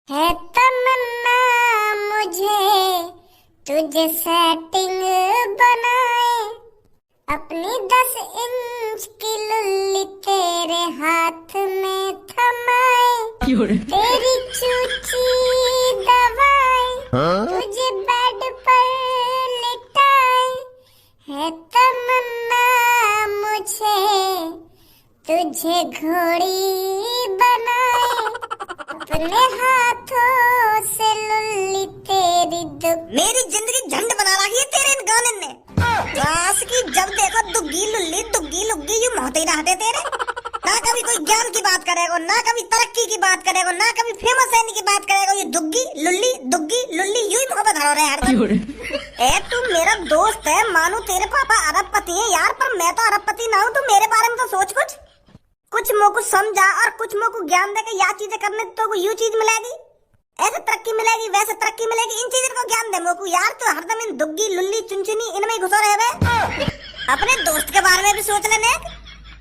है तमन्ना मुझे तुझे सेटिंग बनाए, अपनी 10 इंच की लुल्ली तेरे हाथ में थमाए, तेरी चूची दवाई तुझे बेड पर लिटाए। है तमन्ना मुझे तुझे घोड़ी बनाए, अपने हाथों से लुल्ली तेरी मेरी जिंदगी झंड बना रखी है तेरे इन गाने ने। क्लास की जब देखो दुग्गी लुल्ली दुग्गी लुग्गी यूं मोहते ही ना हटे तेरे। ना कभी कोई ज्ञान की बात करेगा, ना कभी तरक्की की बात करेगा, ना कभी फेमस रहने की बात करेगा। ये दुग्गी लुल्ली यूं ही मोहब्बत हरा रहे हैं। ए तू मेरा दोस्त है, मानो तेरे पापा अरबपति हैं यार, पर मैं तो अरबपति ना हूँ। तू मेरे बारे में तो सोच कुछ मोको समझा और कुछ मोको ज्ञान देकर या चीजें करने तो को यू चीज मिलेगी, ऐसे तरक्की मिलेगी, वैसे तरक्की मिलेगी। इन चीजों को ज्ञान दे मोको यार। तो हरदम इन दुग्गी लुल्ली चुनचुनी इनमें ही घुसा रहे। अपने दोस्त के बारे में भी सोच लेने।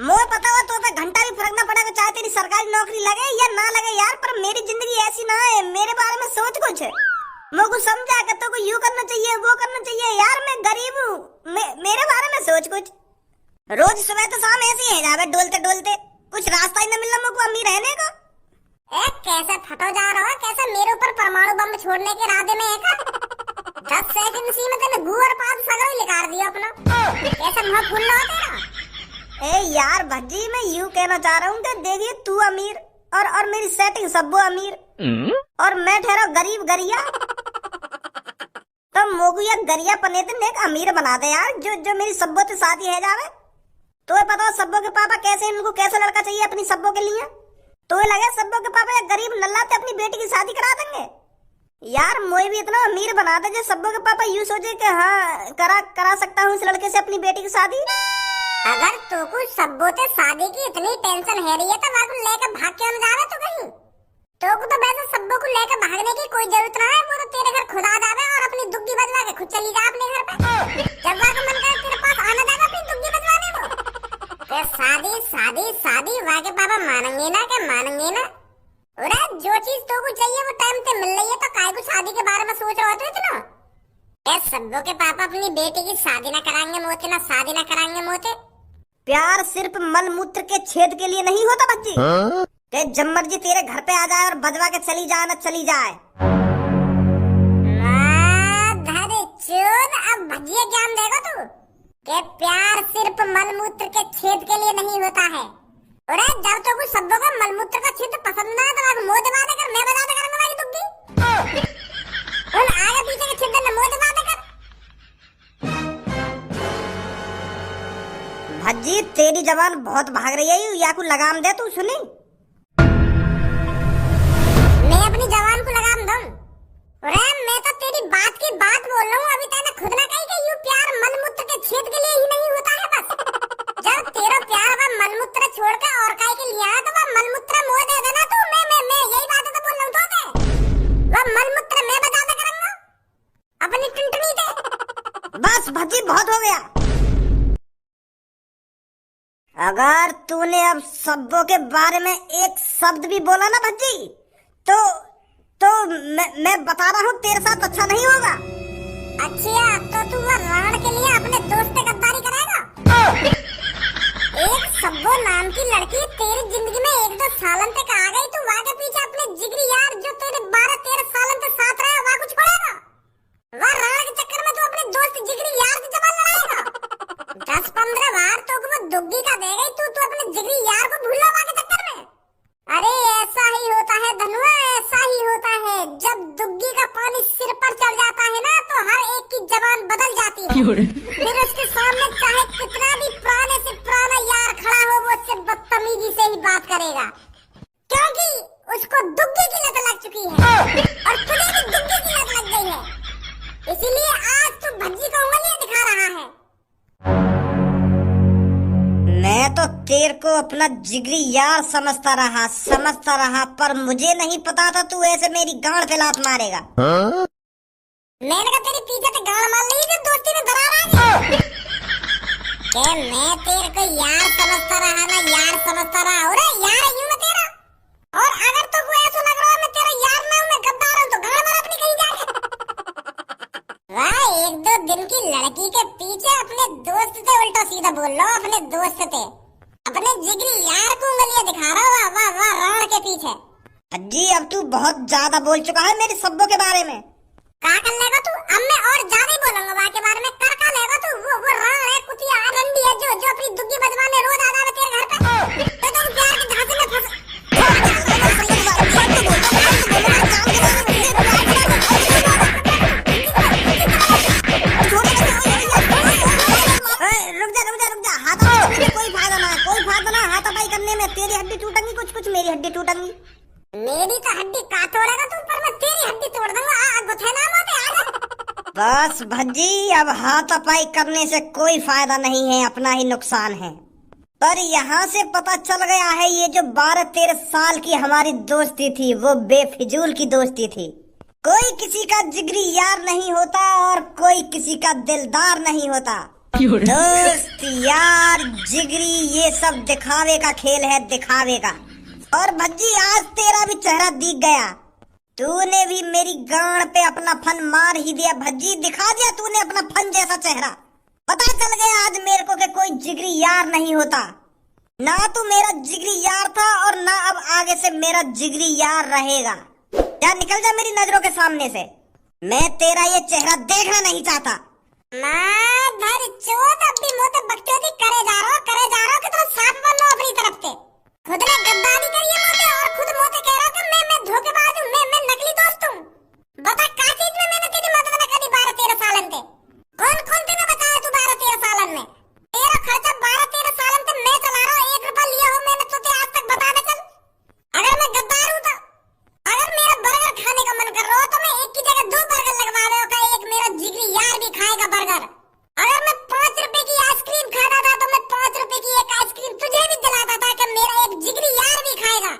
मोए पता हो तो पे घंटा भी फर्क ना पड़ेगा, चाहे तेरी सरकारी नौकरी लगे या ना लगे यार, पर मेरी जिंदगी ऐसी ना है। मेरे बारे में सोच कुछ, मोको समझा कर तो को यू करना चाहिए, वो करना चाहिए यार। मैं गरीब हूँ, मेरे बारे में सोच कुछ। रोज सुबह तो शाम ऐसे ही है जावे डोलते डोलते, कुछ रास्ता ही न मिलना मुझको अमीर रहने का। कैसे फटो जा रहा है, कैसे मेरे ऊपर परमाणु बम छोड़ने के इरादे में है का? 10 सेकंड सी में तूने गू और पाद सगरो ही निकाल दिया अपना। कैसे मुंह फूल रहा तेरा? ए यार भज्जी, मैं यूं कहना चाह रहा हूँ कि देखिए तू अमीर और मेरी सेटिंग सबो अमीर और मैं ठहरा गरीब गरिया। तो मोगू या गरिया पनेतन एक अमीर बना दे यार, जो मेरी सब्बो से शादी है जावे। तो पता हो सब्बो के पापा कैसे, इनको कैसा लड़का चाहिए अपनी सब्बो के लिए। तो लगे सब्बो के पापा या गरीब नल्ला थे अपनी बेटी की शादी करा देंगे यार। मोए भी इतना अमीर बना दे जो सब्बो के पापा यूं सोचे कि हाँ करा सकता हूँ इस लड़के से अपनी बेटी की शादी। अगर तो कुछ सब्बो से शादी की इतनी टेंशन है रही है तो वाकु लेकर भाग क्यों न जावे? तो कहीं तो वैसे सब्बो को लेकर भागने की कोई जरूरत ना है। वो तो तेरे घर खुद आ जावे और अपनी दुग्गी बजवा के खुद चली जा अपने घर पे। जब वाकु मन करे तेरे पास आना जाएगा अपनी दुग्गी बजवाने को। शादी शादी शादी वाके पापा मानेंगे ना, क्या मानेंगे ना? अरे जो चीज तो को चाहिए वो टाइम पे मिल रही है, तो काय को शादी के बारे में सोच रहे हो इतना? सब्बो के पापा अपनी बेटी की शादी ना कराएंगे मोते, ना शादी ना कराएंगे मोते। प्यार सिर्फ मल मूत्र के छेद के लिए नहीं होता बच्ची। कि जब मर्जी तेरे घर पे आ जाए और बजवा के चली जाए ना चली जाए। अब भजिए ज्ञान देगा तू कि प्यार सिर्फ मलमूत्र के छेद के लिए नहीं होता है। अरे जब तो कुछ शब्दों का मलमूत्र का छेद पसंद ना तो आप मुंह दबा देकर मैं बजा देकर तुम्हारी दुग्गी उन आगे पीछे के छेद में मुंह दबा देकर। भज्जी तेरी जबान बहुत भाग रही है, या को लगाम दे तू सुनी। मैं अपनी जबान को लगाम दूं? अरे मैं तो तेरी बात की बात बोल रहा हूँ। अभी तैने खुद ना कही कि यू प्यार मलमूत्र के छेद के लिए ही नहीं होता है बस। जब तेरा प्यार वह मलमूत्र छोड़कर और काय के लिए आया तो वह मलमूत्र मोह दे देना तू। मैं यही बात तो बोल रहा हूँ तो वह मलमूत्र मैं बता दे करूँगा अपनी टुनटुनी दे। बस भज्जी बहुत हो गया। अगर तूने अब सब्बों के बारे में एक शब्द भी बोला ना भज्जी तो मैं बता रहा हूँ तेरे साथ अच्छा नहीं होगा। अच्छा तो तू वो रावण के लिए अपने दोस्त से गद्दारी करेगा? एक सब्बो नाम की लड़की तेरी जिंदगी में 1-2 सालन तक आ गई, तू वाके पीछे अपने जिगरी यार जो तेरे 12-13 सालन तक साथ रहे वह कुछ छोड़ेगा? वह रावण के चक्कर में तू अपने दोस्त जिगरी यार की जबान लड़ाएगा? 10-15 बार तो वो दुग्गी का दे गई तू अपने जिगरी यार को भूल वा के चक्कर में। अरे ऐसा ही होता है धनुआ, ऐसा ही होता है। जब दुग्गी का पानी सिर पर चढ़ जाता है ना तो हर एक की जबान बदल जाती है। फिर उसके सामने चाहे कितना भी पुराने से पुराना यार खड़ा हो वो उससे बदतमीजी से ही बात करेगा, क्योंकि उसको दुग्गी की लत लग चुकी है और तुझे भी दुग्गी की लत लग गई है। इसीलिए आज तू भज्जी को उंगलियां दिखा रहा है। मैं तो तेरे को अपना जिगरी यार समझता रहा, पर मुझे नहीं पता था तू ऐसे मेरी गांड पे लात मारेगा। मैंने कहा तेरी पीछे से गांड मार ली जो दोस्ती में दरार आ गई। मैं तेरे को यार समझता रहा ना, यार समझता रहा। अरे यार यूं मैं तेरा, और अगर तो कोई ऐसा लग रहा है मैं तेरा यार ना हूं, मैं दिन की लड़की के पीछे अपने दोस्त से उल्टा सीधा बोल रहा हो, अपने दोस्त से, अपने जिगरी यार को उंगलियां दिखा रहा हो, वाह वाह वाह रावण के पीछे। जी अब तू बहुत ज्यादा बोल चुका है मेरे सब्बों के बारे में। क्या कर लेगा तू? अब मैं और ज्यादा ही बोलूंगा वहाँ के बारे में। कर का लेगा तू? वो रावण है, कुतिया रंडी है, जो अपनी दुग्गी बजवाने रोज आ जावे तेरे घर पे। तो तुम प्यार के झांसे में फंस। रुक जा, हाथापाई करने में कोई फायदा ना, हाथापाई करने में तेरी हड्डी टूटेंगी, कुछ मेरी हड्डी टूटेंगी। मेरी तो हड्डी का तोड़ेगा तू, पर मैं तेरी हड्डी तोड़ दूंगा। गुथेना मत आ। बस भज्जी, अब हाथापाई करने से कोई फायदा नहीं है, अपना ही नुकसान है। पर यहाँ से पता चल गया है ये जो 12-13 साल की हमारी दोस्ती थी वो बेफिजूल की दोस्ती थी। कोई किसी का जिगरी यार नहीं होता और कोई किसी का दिलदार नहीं होता। दोस्त यार जिगरी ये सब दिखावे का खेल है, दिखावे का। और भज्जी आज तेरा भी चेहरा दिख गया, तूने भी मेरी गांड पे अपना फन मार ही दिया। भज्जी दिखा दिया तूने अपना फन जैसा चेहरा। पता चल गया आज मेरे को कि कोई जिगरी यार नहीं होता। ना तू मेरा जिगरी यार था और ना अब आगे से मेरा जिगरी यार रहेगा। क्या निकल जा मेरी नजरों के सामने से, मैं तेरा ये चेहरा देखना नहीं चाहता। धर चोट अब भी मोते बकचोदी करे जा रहा हो कि तुम साफ बन लो अपनी तरफ से। खुद ने गद्दारी करी है मोते और खुद मोते कह रहा कि मैं धोखेबाज हूँ, मैं नकली दोस्त हूँ। बता क्या चीज में मैंने तेरी मदद न करी 12-13 सालन से? कौन तेने बताया तू 12-13 सालन में? तेरा खर्चा 12-13 सालन से मैं चला रहा हूँ। 1 रुपया लिया हो मैंने तुझे आज तक? बता दे चल। अगर मैं गद्दार हूँ तो अगर मेरा बर्गर खाने का मन कर रहा हो तो मैं एक की जगह 2 बर्गर लगवा रहा हूँ। एक मेरा जिगरी यार भी खाएगा बर्गर। अगर मैं 5 रुपए की आइसक्रीम खाता था तो मैं 5 रुपए की एक आइसक्रीम तुझे भी दिलाता था कि मेरा एक जिगरी यार भी खाएगा।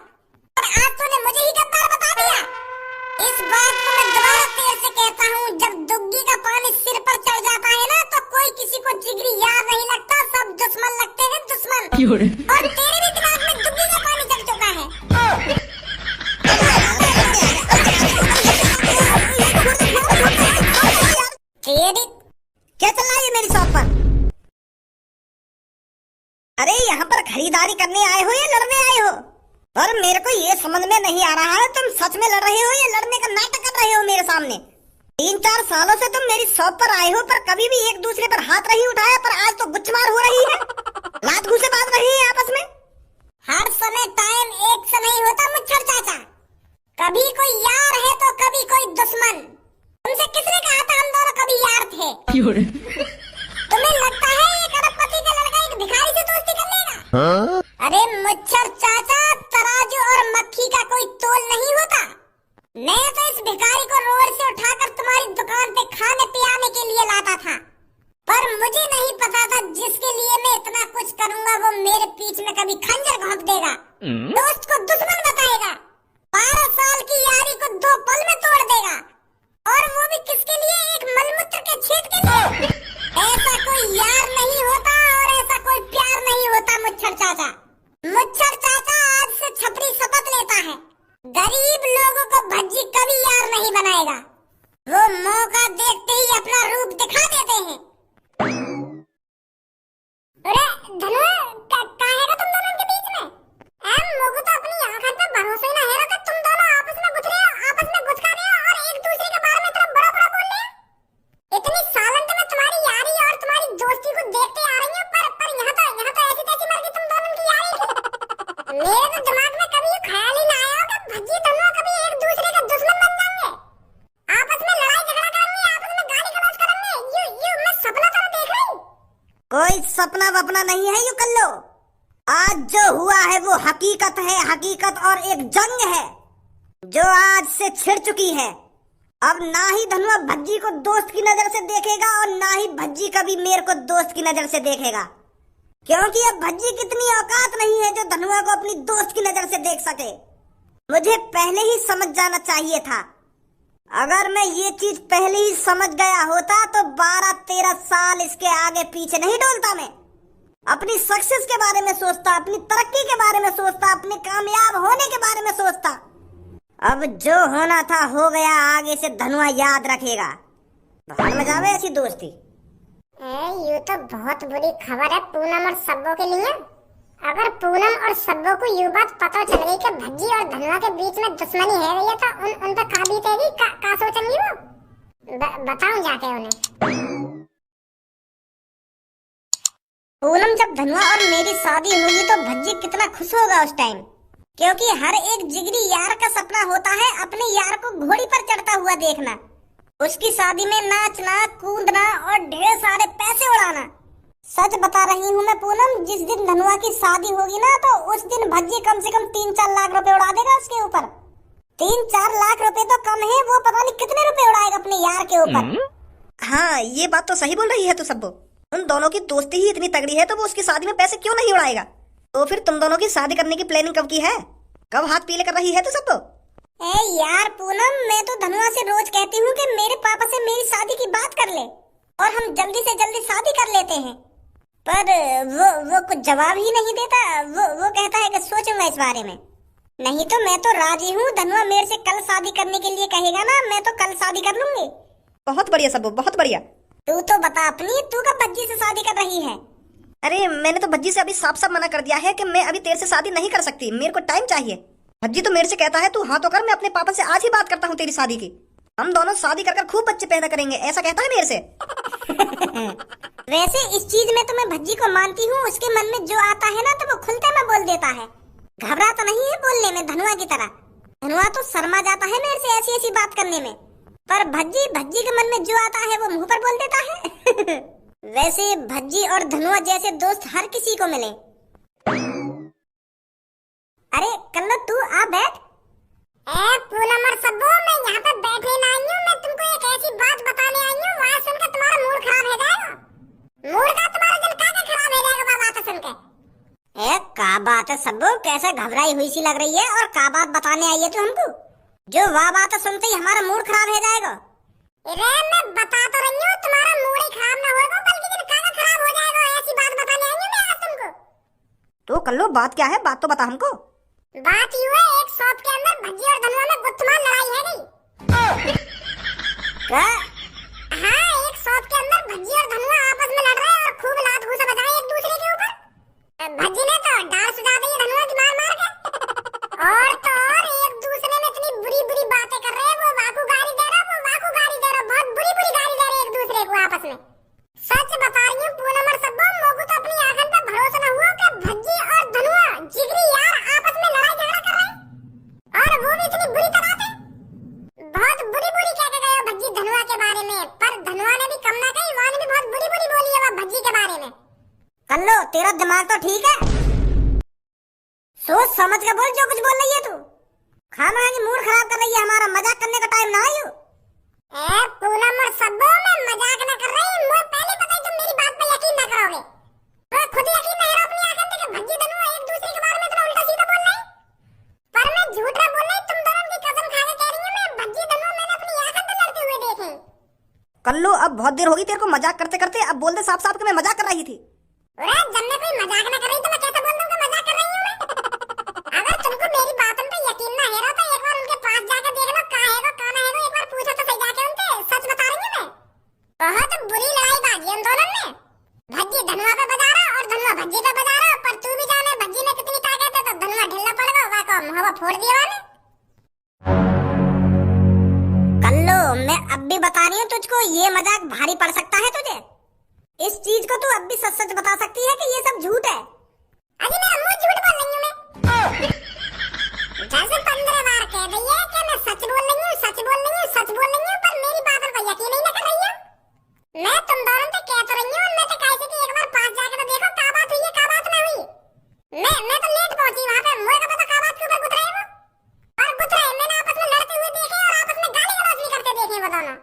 और आज तूने मुझे ही गद्दार बता दिया। इस बात को मैं दोबारा तेरे से कहता हूँ, जब दुग्गी का पानी सिर पर चढ़ जाता है ना तो कोई किसी को जिगरी यार नहीं लगता, सब दुश्मन लगते हैं, दुश्मन। और तेरे भी दिमाग में दुग्गी का पानी चढ़ चुका है। क्या चल रहा है मेरी शॉप पर? अरे यहाँ पर खरीदारी करने आए हो या लड़ने आए हो? और मेरे को ये समझ में नहीं आ रहा है तुम सच में लड़ रहे हो या लड़ने का नाटक कर रहे हो मेरे सामने। 3-4 सालों से तुम मेरी शॉप पर आए हो पर कभी भी एक दूसरे पर हाथ नहीं उठाया, पर आज तो गुच्छमार हो रही है, लात घूंसे बात रही है आपस में। हर समय टाइम एक सा नहीं होता मुच्छर चाचा, कभी कोई यार है तो कभी कोई दुश्मन। तुमसे किसने कहा था हम दोनों कभी यार थे? तुम्हें लगता है एक अरबपति का लड़का एक भिखारी से दोस्ती कर लेगा? अरे मुच्छर चाचा, तराजू और मक्खी का कोई तोल नहीं होता। मैं तो इस भिखारी को रोड से उठाकर तुम्हारी दुकान पे खाने पियाने के लिए लाता था, पर मुझे नहीं पता था जिसके लिए मैं इतना कुछ करूंगा वो मेरे पीठ में कभी खंजर घोंप देगा, दोस्त को दुश्मन बताएगा, 12 साल की यारी को 2 पल में तोड़ देगा, और वो भी किसके लिए? एक मलमूत्र के छेद के लिए। ऐसा कोई यार नहीं होता और ऐसा कोई प्यार नहीं होता मुच्छर चाचा। मुच्छर चाचा आज से छपरी शपथ लेता है, गरीब लोगों को भज्जी कभी यार नहीं बनाएगा। वो मौका देखते ही अपना रूप दिखा देते हैं। अरे धनु, क्या है तुम दोनों के बीच में? मुझे तो अपनी आंखों पे भरोसा ही ना है कि तुम दोनों आपस में गुथ रहे हो, आपस में गुस्सा रहे हो और एक दूसरे के बारे में इतना बड़ा बोल रहे हो। इतनी सालन तो मैं तुम्हारी यारी और तुम्हारी दोस्ती को देखते आ रही हूँ, पर यहाँ तो ऐसी तैसी मर गई तुम दोनों की यारी। मेरे तो दिमाग में कभी ये ख्याल ही ना आया कि भज्जी दोनों कभी एक दूसरे के दुश्मन बन जाएंगे, आपस में लड़ाई झगड़ा करेंगे, आपस में गाली गलौज करेंगे। ये मैं सपना तो देख रही हूँ। कोई सपना वपना नहीं है, यू कर लो। आज जो हुआ है वो हकीकत है, हकीकत और एक जंग है जो आज से छिड़ चुकी है। अब ना ही धनुआ भज्जी को दोस्त की नजर से देखेगा और ना ही भज्जी कभी मेरे को दोस्त की नजर से देखेगा, क्योंकि अब भज्जी कितनी औकात नहीं है जो धनुआ को अपनी दोस्त की नजर से देख सके। मुझे पहले ही समझ जाना चाहिए था। अगर मैं ये चीज पहले ही समझ गया होता तो 12-13 साल इसके आगे पीछे नहीं डोलता। मैं अपनी सक्सेस के बारे में सोचता, अपनी तरक्की के बारे में सोचता, अपने कामयाब होने के बारे में सोचता। अब जो होना था हो गया, आगे से धनुआ याद रखेगा। भाड़ में जावे ऐसी दोस्ती। ये तो बहुत बुरी खबर है पूनम और सब्बो के लिए। अगर पूनम और सब्बो को ये बात पता चल गई कि भज्जी और धनुआ के बीच में दुश्मनी है गई है तो उन पर कहाँ बीतेगी, का सोचेंगी वो? बताऊं जाके उन्हें। पूनम जब धनुआ और मेरी शादी होगी तो भज्जी कितना खुश होगा उस टाइम, क्योंकि हर एक जिगरी यार का सपना होता है अपने यार को घोड़ी पर चढ़ता हुआ देखना, उसकी शादी में नाचना कूदना और ढेर सारे पैसे उड़ाना। सच बता रही हूँ मैं पूनम, जिस दिन धनुआ की शादी होगी ना तो उस दिन भज्जी कम से कम 3-4 लाख रुपए उड़ा देगा उसके ऊपर। 3-4 लाख रुपए तो कम है, वो पता नहीं कितने रुपए उड़ाएगा अपने यार के ऊपर। हाँ ये बात तो सही बोल रही है तू सब्बो, उन दोनों की दोस्ती ही इतनी तगड़ी है तो वो उसकी शादी में पैसे क्यों नहीं उड़ाएगा। तो फिर तुम दोनों की शादी करने की प्लानिंग कब की है, कब हाथ पीले कर रही है तू सब्बो? ए यार पूनम, मैं तो धनुआ से रोज कहती हूँ कि मेरे पापा से मेरी शादी की बात कर ले और हम जल्दी से जल्दी शादी कर लेते हैं, पर वो कुछ जवाब ही नहीं देता। वो कहता है कि सोचूंगा इस बारे में। नहीं तो मैं तो राजी हूँ, धनुआ मेरे से कल शादी करने के लिए कहेगा ना मैं तो कल शादी कर लूंगी। बहुत बढ़िया सब्बो, बहुत बढ़िया। तू तो बता अपनी, तू कब भज्जी से शादी कर रही है? अरे मैंने तो भज्जी से अभी साफ साफ मना कर दिया है कि मैं अभी तेरे से शादी नहीं कर सकती, मेरे को टाइम चाहिए। भज्जी तो मेरे से कहता है तू हाँ तो कर, मैं अपने पापा से आज ही बात करता हूँ तेरी शादी की, हम दोनों शादी कर खूब बच्चे पैदा करेंगे, ऐसा कहता है मेरे से। वैसे इस चीज में तो मैं भज्जी को मानती हूँ, उसके मन में जो आता है ना तो वो खुलते में बोल देता है, घबराता नहीं है बोलने में धनुआ की तरह। धनुआ तो शर्मा जाता है मेरे से ऐसी ऐसी बात करने में, पर भज्जी के मन में जो आता है वो मुंह पर बोल देता है। वैसे भज्जी और धनुआ जैसे दोस्त हर किसी को मिले। अरे कल्लो तू आ बैठ। पूनम और सब्बो, मैं यहाँ पे बैठने ना आई हूँ, मैं तुमको एक ऐसी बात बताने आई हूँ, वहाँ सुनकर तुम्हारा मूड खराब हो जाएगा। मूड का तुम्हारा दिल का खराब हो जाएगा बात सुनकर। का बात है सब्बो, कैसे घबराई हुई सी लग रही है और का बात बताने आई है तू हमको, जो वाह बात सुनते ही हमारा मूड खराब हो जाएगा। अरे मैं बता तो रही हूँ, तुम्हारा मूड ही खराब ना होगा बल्कि दिल का खराब हो जाएगा, ऐसी बात बताने आई हूँ मैं आज तुमको। तो कल्लो बात क्या है, बात तो बता हमको। बात यूं है, एक शॉप के अंदर भज्जी और धनुआ में गुत्थमान लड़ाई है गई। क्या? हाँ, एक शॉप के अंदर भज्जी और धनुआ आपस में लड़ रहे हैं और खूब लात घूसा बजाए एक दूसरे के ऊपर। भज्जी ने तो डांड सुझा दी धनुआ की मार मार के, और तो और एक दूसरे में इतनी बुरी बुरी बातें कर रहे हैं, वो वाकू गाली दे रहा, वो वाकू गाली दे रहा, बहुत बुरी बुरी गाली दे रहे एक दूसरे को आपस में। सच बता रही हूँ पूनम और सब्बो, मोगू तो अपनी आंखों पे भरोसा न हुआ कि भज्जी और धनुआ जिगरी यार आपस में लड़ाई झगड़ा कर रहे हैं, और वो भी इतनी बुरी तरह से। बहुत बुरी बुरी कह के गए हो भज्जी धनुआ के बारे में, पर धनुआ ने भी कम ना कही, वहाँ ने भी बहुत बुरी बुरी बोली है भज्जी के बारे में। कल्लो तेरा दिमाग तो ठीक है, सोच समझ के बोल जो कुछ बोल रही है तू, खाना की मूड खराब कर रही है हमारा, मजाक करने का टाइम ना आयु। पूनम और सब्बो, मैं मजाक न कर रही, मुझे पहले पता है तुम मेरी बात पे यकीन न करोगे, तो खुद यकीन नहीं रहा अपनी आंखों से कि भज्जी धनुआ एक दूसरे के बारे में इतना उल्टा सीधा बोल रहे हैं। पर मैं झूठ ना बोल रही, तुम दोनों की कसम खा के कह रही हूँ, मैं भज्जी धनुआ मैंने अपनी आंखों से लड़ते हुए देखे। कल्लो अब बहुत देर होगी तेरे को मजाक करते करते, अब बोल दे साफ साफ कि मैं मजाक कर रही थी। अरे जब मैं कोई मजाक न कर रही तो मैं कैसे बोल दूं कि मजाक कर रही हूँ मैं? अगर तुमको मेरी बातों पे यकीन ना है रहा तो एक बार उनके पास जाकर देख लो, कहाँ है वो कहाँ है वो, एक बार पूछो तो सही जाके उनसे। सच बता रही हूँ मैं, बहुत बुरी लड़ाई बाजी हम दोनों में, भज्जी धनुआ पे बजा रहा और धनुआ भज्जी पे बजा रहा, पर तू भी जाने भज्जी में कितनी ताकत है तो धनुआ ढिल्ला पड़ गया, वहाँ को मुहवा फोड़ दिया वाले। कल्लो मैं अब भी बता रही हूँ तुझको, ये मजाक भारी पड़ सकता है तुझे, इस चीज को तू अब भी सच सच बता सकती है कि ये सब झूठ है। अजी मेरा मुंह झूठ बोल रही हूँ मैं, जैसे 15 बार कह रही है कि मैं सच बोल रही हूँ, सच बोल रही हूँ, सच बोल रही हूँ, पर मेरी बातों पर यकीन ही न कर रही है। मैं तुम दोनों से कह तो रही हूँ, मैं तो कैसे कि एक बार पास जाकर तो देखो क्या बात हुई है क्या बात ना हुई। मैं तो लेट पहुंची वहाँ पे, मुझे का पता क्या बात के ऊपर गुथ रहे हैं वो, और गुथ रहे मैंने आपस में लड़ते हुए देखे और आपस में गाली गलौज भी करते देखे वो दोनों,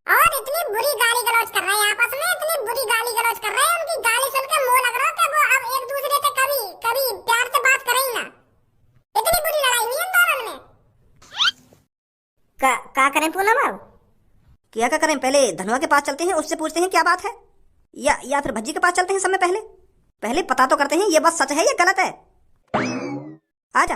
और इतनी बुरी गाली गलौज कर रहे हैं आपस में, इतनी बुरी गाली गलौज कर रहे हैं, उनकी गाली सुनकर मुंह लग रहा है कि वो अब एक दूसरे से कभी कभी प्यार से बात करें ही ना। इतनी बुरी लड़ाई हुई इन दोनों में। क्या करें पूनम, अब क्या करें, पहले धनुआ के पास चलते हैं, उससे पूछते हैं क्या बात है, या फिर भज्जी के पास चलते हैं, समय पहले पता तो करते हैं ये बात सच है या गलत है। आजा।